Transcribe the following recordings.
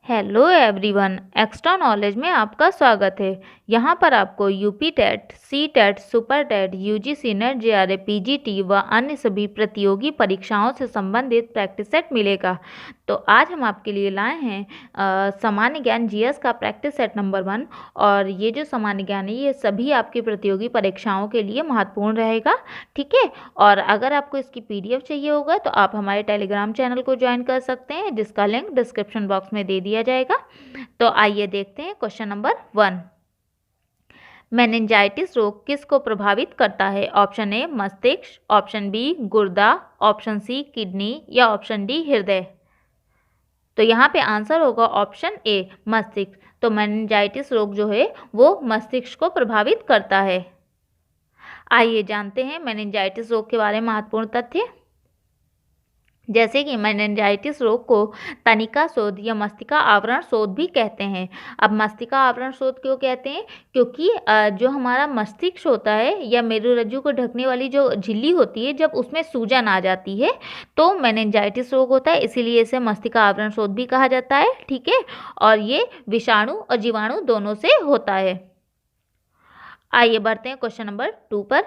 Hello everyone, extra knowledge में आपका स्वागत है। यहाँ पर आपको UP TET, C TET, super TET, UGC NET, JRF, PGT व अन्य सभी प्रतियोगी परीक्षाओं से संबंधित प्रैक्टिस सेट मिलेगा। तो आज हम आपके लिए लाए हैं सामान्य ज्ञान जीएस का प्रैक्टिस सेट नंबर 1। और ये जो सामान्य ज्ञान है ये सभी आपकी प्रतियोगी परीक्षाओं के लिए महत्वपूर्ण रहेगा, ठीक है। और अगर आपको इसकी पीडीएफ चाहिए होगा तो आप हमारे टेलीग्राम चैनल को ज्वाइन कर सकते हैं, जिसका लिंक डिस्क्रिप्शन बॉक्स में दे दिया जाएगा। तो आइए देखते हैं क्वेश्चन नंबर 1। मेनिंजाइटिस रोग किसको प्रभावित करता है? ऑप्शन ए मस्तिष्क, ऑप्शन बी गुर्दा, ऑप्शन सी किडनी या ऑप्शन डी हृदय। तो यहाँ पे आंसर होगा ऑप्शन ए मस्तिष्क। तो मेनिंजाइटिस रोग जो है वो मस्तिष्क को प्रभावित करता है। आइए जानते हैं मेनिंजाइटिस रोग के बारे में महत्वपूर्ण तथ्य। जैसे कि मेनिंजाइटिस रोग को तनिका शोथ या मस्तिष्क आवरण शोथ भी कहते हैं। अब मस्तिष्क आवरण शोथ क्यों कहते हैं? क्योंकि जो हमारा मस्तिष्क होता है या मेरुरज्जु को ढकने वाली जो झिल्ली होती है, जब उसमें सूजन आ जाती है तो मेनिंजाइटिस रोग होता है, इसीलिए इसे मस्तिष्क आवरण शोथ भी कहा जाता है, ठीक है। और ये विषाणु और जीवाणु दोनों से होता है। आइए बढ़ते हैं क्वेश्चन नंबर 2 पर।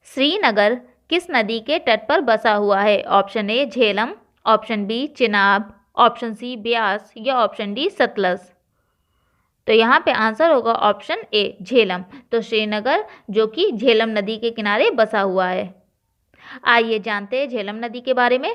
श्रीनगर किस नदी के तट पर बसा हुआ है? Option A Jhelum, option B Chenab, option C Beas या ऑप्शन डी सतलज। तो यहाँ पे आंसर होगा ऑप्शन ए झेलम। तो श्रीनगर जो कि झेलम नदी के किनारे बसा हुआ है। आइए जानते हैं झेलम नदी के बारे में।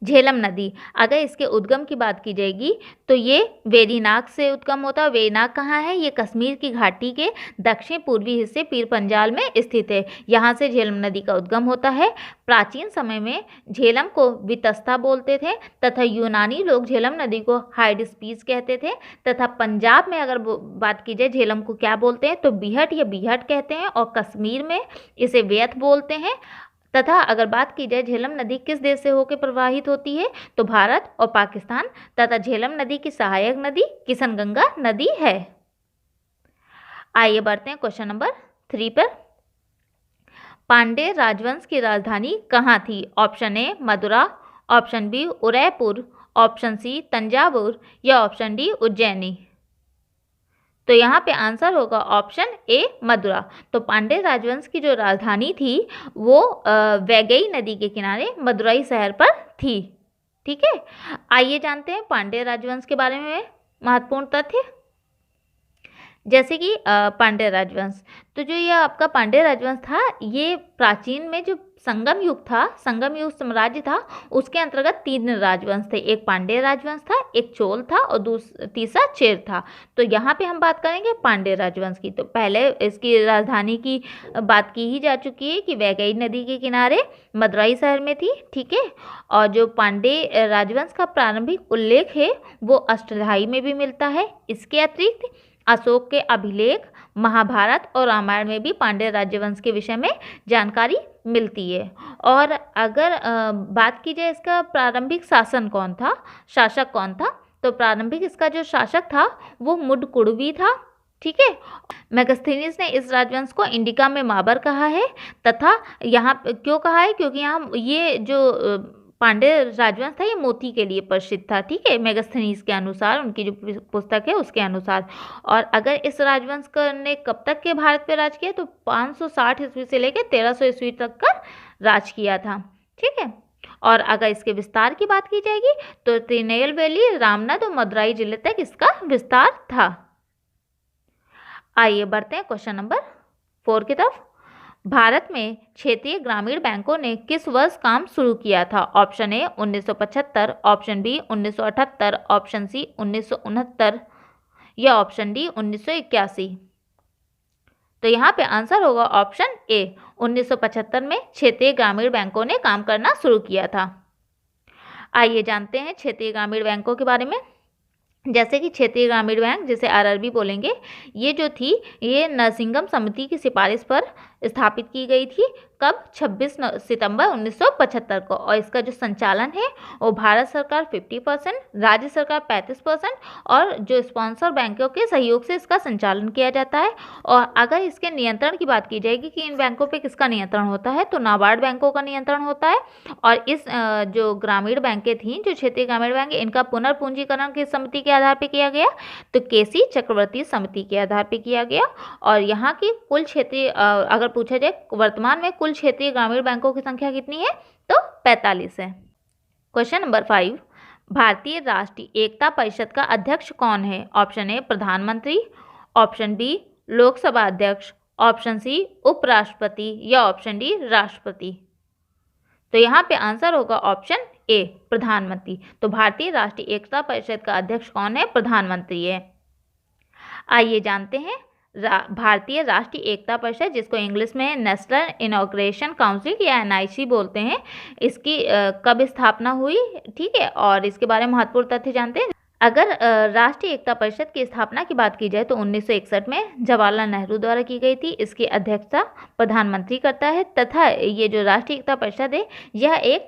झेलम नदी, अगर इसके उद्गम की बात की जाएगी तो ये वेरीनाग से उद्गम होता है। वेरीनाग कहाँ है? ये कश्मीर की घाटी के दक्षिण पूर्वी हिस्से पीर पंजाल में स्थित है। यहाँ से झेलम नदी का उद्गम होता है। प्राचीन समय में झेलम को वितस्ता बोलते थे तथा यूनानी लोग झेलम नदी को हाइडिस्पीस कहते थे। तथा पंजाब में अगर बात की जाए झेलम को क्या बोलते हैं तो बिहट या बिहट कहते हैं, और कश्मीर में इसे वेथ बोलते हैं। तथा अगर बात की जाए झेलम नदी किस देश से होकर प्रवाहित होती है तो भारत और पाकिस्तान। तथा झेलम नदी की सहायक नदी किशनगंगा नदी है। आइए बढ़ते हैं क्वेश्चन नंबर 3 पर। पांड्य राजवंश की राजधानी कहाँ थी? Option A Madura, option B Udaipur, option C Thanjavur या ऑप्शन डी उज्जैनी। तो यहाँ पे आंसर होगा ऑप्शन ए मदुरा। तो पांड्य राजवंश की जो राजधानी थी वो वैगई नदी के किनारे मदुराई शहर पर थी, ठीक है। आइए जानते हैं पांड्य राजवंश के बारे में महत्वपूर्ण तथ्य। जैसे कि पांड्य राजवंश, तो जो ये आपका पांड्य राजवंश था ये प्राचीन में जो संगम युग था, संगम युग साम्राज्य था, उसके अंतर्गत 3 राजवंश थे। एक पांड्य राजवंश था, एक चोल था और तीसरा चेर था। तो यहाँ पे हम बात करेंगे पांड्य राजवंश की। तो पहले इसकी राजधानी की बात की ही जा चुकी है कि वैगई नदी के किनारे मदुराई शहर में थी, ठीक है। और जो पांड्य राजवंश का प्रारंभिक उल्लेख है वो अष्टधाई में भी मिलता है। इसके अतिरिक्त अशोक के अभिलेख, महाभारत और रामायण में भी पांड्य राजवंश के विषय में जानकारी मिलती है। और अगर बात की जाए इसका प्रारंभिक शासन कौन था, शासक कौन था, तो प्रारंभिक इसका जो शासक था वो मुडकुड़वी था, ठीक है। मेगास्थनीज ने इस राजवंश को इंडिका में माबर कहा है। तथा यहाँ क्यों कहा है? क्योंकि यहाँ ये जो पांड्य राजवंश था ये मोती के लिए प्रसिद्ध था, ठीक है, मेगास्थनीज के अनुसार, उनकी जो पुस्तक है उसके अनुसार। और अगर इस राजवंश ने कब तक के भारत पे राज किया तो 560 ईस्वी से लेकर 1300 ईस्वी तक का राज किया था, ठीक है। और अगर इसके विस्तार की बात की जाएगी तो तिरुनेलवेली, रामनाथ और मदुराई जिले तक इसका विस्तार था। आइए बढ़ते हैं क्वेश्चन नंबर 4 की तरफ। भारत में क्षेत्रीय ग्रामीण बैंकों ने किस वर्ष काम शुरू किया था? Option A 1975, option B 1978, option C 1969 या ऑप्शन डी 1981। तो यहाँ पे आंसर होगा ऑप्शन ए 1975 में क्षेत्रीय ग्रामीण बैंकों ने काम करना शुरू किया था। आइए जानते हैं क्षेत्रीय ग्रामीण बैंकों के बारे में। जैसे कि क्षेत्रीय ग्रामीण बैंक, जिसे आरआरबी बोलेंगे, ये जो थी ये नरसिंगम समिति की सिफारिश पर स्थापित की गई थी। कब? 26 सितंबर 1975 को। और इसका जो संचालन है वो भारत सरकार 50%, राज्य सरकार 35% और जो स्पॉन्सर बैंकों के सहयोग से इसका संचालन किया जाता है। और अगर इसके नियंत्रण की बात की जाएगी कि इन बैंकों पे किसका नियंत्रण होता है, तो नाबार्ड बैंकों का नियंत्रण होता है। और इस जो ग्रामीण बैंकें थीं, जो क्षेत्रीय ग्रामीण बैंक, इनका पुनर्पूंजीकरण किस समिति के आधार पर किया गया, तो केसी चक्रवर्ती समिति के आधार पर किया गया। और यहाँ की कुल क्षेत्रीय अगर पूछा जाए वर्तमान में कुल क्षेत्रीय ग्रामीण बैंकों की संख्या कितनी है, तो 45 है। क्वेश्चन नंबर 5, भारतीय राष्ट्रीय एकता परिषद का अध्यक्ष कौन है? ऑप्शन ए प्रधानमंत्री, ऑप्शन बी लोकसभा अध्यक्ष, ऑप्शन सी उपराष्ट्रपति या ऑप्शन डी राष्ट्रपति। तो यहाँ पे आंसर होगा ऑप्शन ए प्रधानमंत्री। तो भारतीय राष्ट्रीय एकता परिषद का अध्यक्ष कौन है? प्रधानमंत्री है। आइए जानते हैं भारतीय राष्ट्रीय एकता परिषद, जिसको इंग्लिश में नेशनल इनॉग्रेशन काउंसिल या NIC बोलते हैं, इसकी कब स्थापना हुई, ठीक है, और इसके बारे में महत्वपूर्ण तथ्य जानते हैं। अगर राष्ट्रीय एकता परिषद की स्थापना की बात की जाए तो 1961 में जवाहरलाल नेहरू द्वारा की गई थी। इसकी अध्यक्षता प्रधानमंत्री करता है तथा ये जो राष्ट्रीय एकता परिषद है यह एक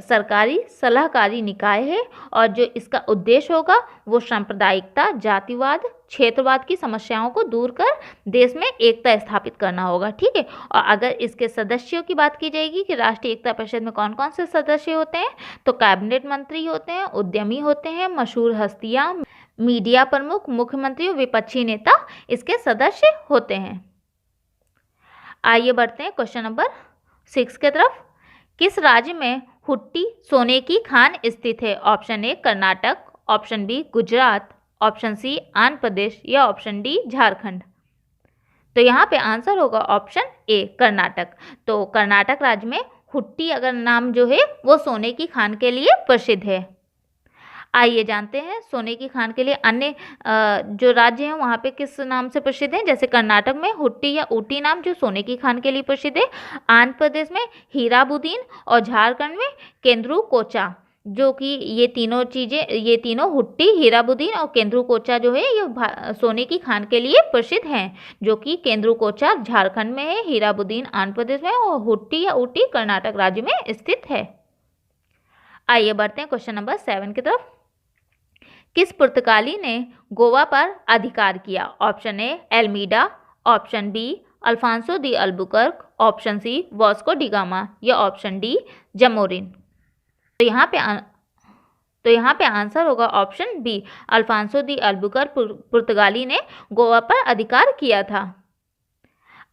सरकारी सलाहकारी निकाय है और जो इसका उद्देश्य होगा वो सांप्रदायिकता, जातिवाद, क्षेत्रवाद की समस्याओं को दूर कर देश में एकता स्थापित करना होगा, ठीक है। और अगर इसके सदस्यों की बात की जाएगी कि राष्ट्रीय एकता परिषद में कौन कौन से सदस्य होते हैं, तो कैबिनेट मंत्री होते हैं, उद्यमी होते हैं, मशहूर हस्तियां, मीडिया प्रमुख, मुख्यमंत्री और विपक्षी नेता इसके सदस्य होते हैं। आइए बढ़ते हैं क्वेश्चन नंबर 6 की तरफ। किस राज्य में हुट्टी सोने की खान स्थित है? Option A Karnataka, option B Gujarat, option C Andhra Pradesh या ऑप्शन डी झारखंड। तो यहाँ पे आंसर होगा ऑप्शन ए कर्नाटक। तो कर्नाटक राज्य में हुट्टी अगर नाम जो है वो सोने की खान के लिए प्रसिद्ध है। आइए जानते हैं सोने की खान के लिए अन्य जो राज्य हैं वहाँ पे किस नाम से प्रसिद्ध हैं। जैसे कर्नाटक में हुट्टी या ऊटी नाम जो सोने की खान के लिए प्रसिद्ध है, आंध्र प्रदेश में हीराबुदीन और झारखंड में केंद्रू कोचा, जो कि ये तीनों हुट्टी, हीराबुदीन और केंद्रू कोचा जो है ये सोने की खान के लिए प्रसिद्ध हैं, जो कि केंद्रू कोचा झारखंड में है, हीराबुदीन आंध्र प्रदेश में और हुट्टी या ऊटी कर्नाटक राज्य में स्थित है। आइए बढ़ते हैं क्वेश्चन नंबर 7 की तरफ। किस पुर्तगाली ने गोवा पर अधिकार किया? Option A Almeida, option B Alfonso de Albuquerque, option C Vasco da Gama या ऑप्शन डी जमोरिन। तो यहाँ पे आंसर होगा option B Alfonso de Albuquerque पुर्तगाली ने गोवा पर अधिकार किया था।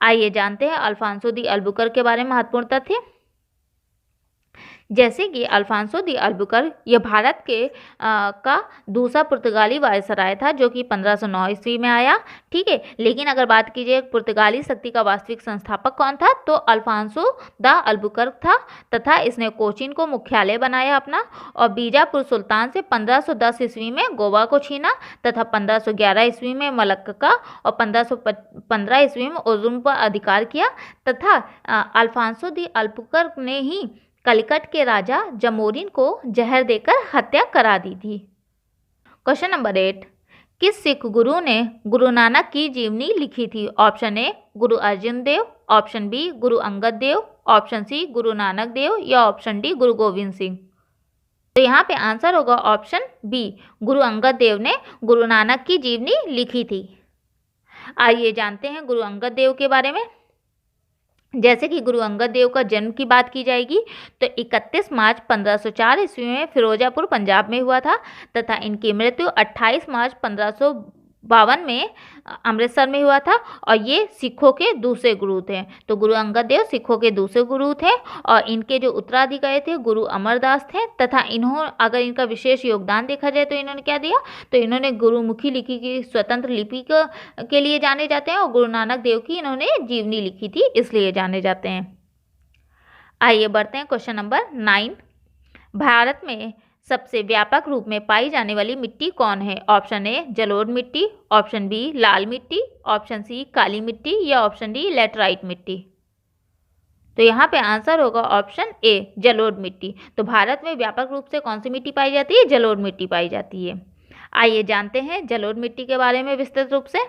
आइए जानते हैं अल्फांसो दी अल्बुकर्क के बारे में महत्वपूर्ण तथ्य। जैसे कि अल्फांसो दी अल्बुकर्क ये भारत के का दूसरा पुर्तगाली वायसराय था जो कि 1509 ईस्वी में आया, ठीक है। लेकिन अगर बात कीजिए पुर्तगाली शक्ति का वास्तविक संस्थापक कौन था, तो अल्फांसो दा अल्बुकर्क था तथा इसने कोचीन को मुख्यालय बनाया अपना और बीजापुर सुल्तान से 1510 ईस्वी में गोवा को छीना तथा 1511 ईस्वी में मलक्का और 1515 ईस्वी में उर्जुम पर अधिकार किया तथा अल्फांसो दी अल्बुकर्क ने ही कलिकट के राजा जमोरिन को जहर देकर हत्या करा दी थी। क्वेश्चन नंबर 8, किस सिख गुरु ने गुरु नानक की जीवनी लिखी थी? ऑप्शन ए गुरु अर्जुन देव, option B Guru Angad Dev, option C Guru Nanak Dev या ऑप्शन डी गुरु गोविंद सिंह। तो यहाँ पे आंसर होगा ऑप्शन बी गुरु अंगद देव ने गुरु नानक की जीवनी लिखी थी। आइए जानते हैं गुरु अंगद देव के बारे में। जैसे कि गुरु अंगद देव का जन्म की बात की जाएगी तो 31 मार्च 1504 ईस्वी में फिरोजापुर पंजाब में हुआ था तथा इनकी मृत्यु 28 मार्च 1552 में अमृतसर में हुआ था और ये सिखों के दूसरे गुरु थे। तो गुरु अंगद देव सिखों के दूसरे गुरु थे और इनके जो उत्तराधिकारी थे गुरु अमरदास थे तथा अगर इनका विशेष योगदान देखा जाए तो इन्होंने क्या दिया, तो इन्होंने गुरुमुखी लिपि की स्वतंत्र लिपि के लिए जाने जाते हैं और गुरु नानक देव की इन्होंने जीवनी लिखी थी इसलिए जाने जाते हैं। आइए बढ़ते हैं क्वेश्चन नंबर 9। भारत में सबसे व्यापक रूप में पाई जाने वाली मिट्टी कौन है? ऑप्शन ए जलोढ़ मिट्टी, ऑप्शन बी लाल मिट्टी, ऑप्शन सी काली मिट्टी या ऑप्शन डी लैटराइट मिट्टी। तो यहाँ पे आंसर होगा ऑप्शन ए जलोढ़ मिट्टी। तो भारत में व्यापक रूप से कौन सी मिट्टी पाई जाती है? जलोढ़ मिट्टी पाई जाती है। आइए जानते हैं जलोढ़ मिट्टी के बारे में विस्तृत रूप से।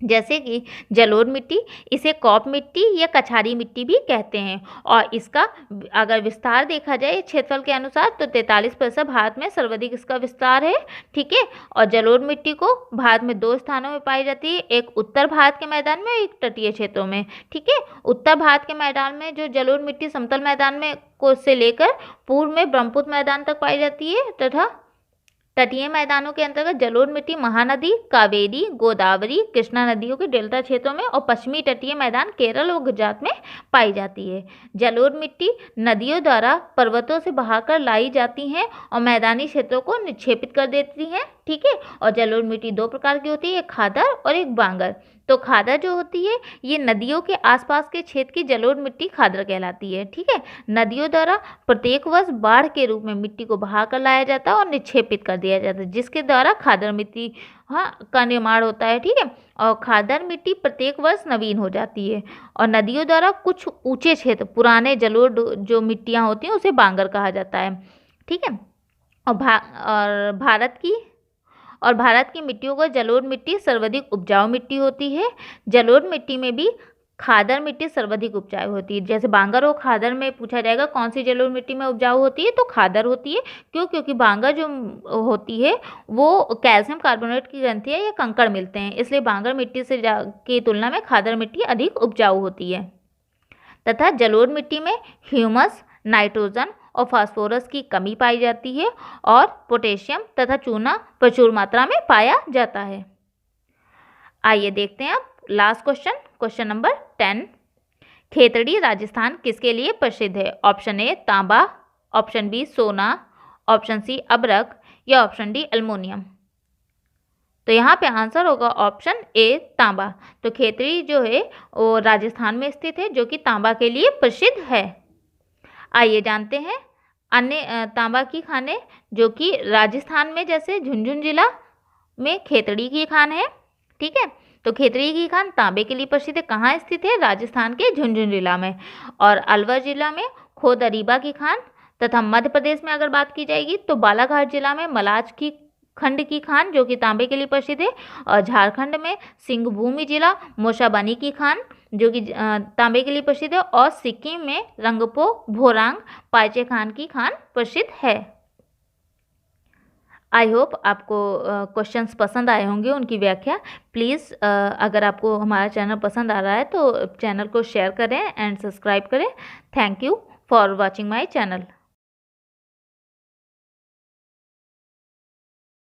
जैसे कि जलोढ़ मिट्टी, इसे कॉप मिट्टी या कछारी मिट्टी भी कहते हैं। और इसका अगर विस्तार देखा जाए क्षेत्रफल के अनुसार तो 43% भारत में सर्वाधिक इसका विस्तार है। ठीक है। और जलोढ़ मिट्टी को भारत में 2 स्थानों में पाई जाती है, एक उत्तर भारत के मैदान में, एक तटीय क्षेत्रों में। ठीक है। उत्तर भारत के मैदान में जो जलोढ़ मिट्टी समतल मैदान में को से लेकर पूर्व में ब्रह्मपुत्र मैदान तक पाई जाती है, तथा तटीय मैदानों के अंतर्गत जलोढ़ मिट्टी महानदी, कावेरी, गोदावरी, कृष्णा नदियों के डेल्टा क्षेत्रों में और पश्चिमी तटीय मैदान केरल और गुजरात में पाई जाती है। जलोढ़ मिट्टी नदियों द्वारा पर्वतों से बहाकर लाई जाती हैं और मैदानी क्षेत्रों को निक्षेपित कर देती हैं। ठीक है। और जलोढ़ मिट्टी 2 प्रकार की होती है, एक खादर और एक बांगर। तो खादर जो होती है ये नदियों के आसपास के क्षेत्र की जलोढ़ मिट्टी खादर कहलाती है। ठीक है। नदियों द्वारा प्रत्येक वर्ष बाढ़ के रूप में मिट्टी को बहा कर लाया जाता है और निक्षेपित कर दिया जाता है, जिसके द्वारा खादर मिट्टी का निर्माण होता है। ठीक है। और खादर मिट्टी प्रत्येक वर्ष नवीन हो जाती है। और नदियों द्वारा कुछ ऊंचे क्षेत्र पुराने जलोढ़ जो मिट्टियाँ होती हैं उसे बांगर कहा जाता है। ठीक है। और भारत की मिट्टियों को जलोढ़ मिट्टी सर्वाधिक उपजाऊ मिट्टी होती है। जलोढ़ मिट्टी में भी खादर मिट्टी सर्वाधिक उपजाऊ होती है। जैसे बांगर और खादर में पूछा जाएगा कौन सी जलोढ़ मिट्टी में उपजाऊ होती है, तो खादर होती है। क्यों? क्योंकि बांगर जो होती है वो कैल्शियम कार्बोनेट की ग्रंथियाँ या कंकड़ मिलते हैं, इसलिए बांगर मिट्टी से की तुलना में खादर मिट्टी अधिक उपजाऊ होती है। तथा जलोढ़ मिट्टी में ह्यूमस, नाइट्रोजन और फास्फोरस की कमी पाई जाती है और पोटेशियम तथा चूना प्रचुर मात्रा में पाया जाता है। आइए देखते हैं अब last question number 10। Khetri Rajasthan किसके लिए प्रसिद्ध है? ऑप्शन ए तांबा, ऑप्शन बी सोना, ऑप्शन सी अभ्रक या ऑप्शन डी एल्युमिनियम। तो यहाँ पे आंसर होगा ऑप्शन ए तांबा। तो खेतड़ी जो है वो राजस्थान में स्थित है, जो कि तांबा के लिए प्रसिद्ध है। आइए जानते हैं अन्य तांबा की खानें, जो कि राजस्थान में जैसे झुंझुनू जिला में खेतड़ी की खान है। ठीक है। तो खेतड़ी की खान तांबे के लिए प्रसिद्ध है। कहाँ स्थित है? राजस्थान के झुंझुनू जिला में। और अलवर जिला में खोदरीबा की खान, तथा मध्य प्रदेश में अगर बात की जाएगी तो बालाघाट जिला में मलाज की खंड की खान, जो कि तांबे के लिए प्रसिद्ध है। और झारखंड में सिंहभूमि जिला मोशाबनी की खान, जो कि तांबे के लिए प्रसिद्ध है। और सिक्किम में रंगपो भोरांग पाइचे खान की खान प्रसिद्ध है। आई होप आपको क्वेश्चंस पसंद आए होंगे, उनकी व्याख्या। प्लीज़ अगर आपको हमारा चैनल पसंद आ रहा है तो चैनल को शेयर करें एंड सब्सक्राइब करें। Thank you for watching my channel.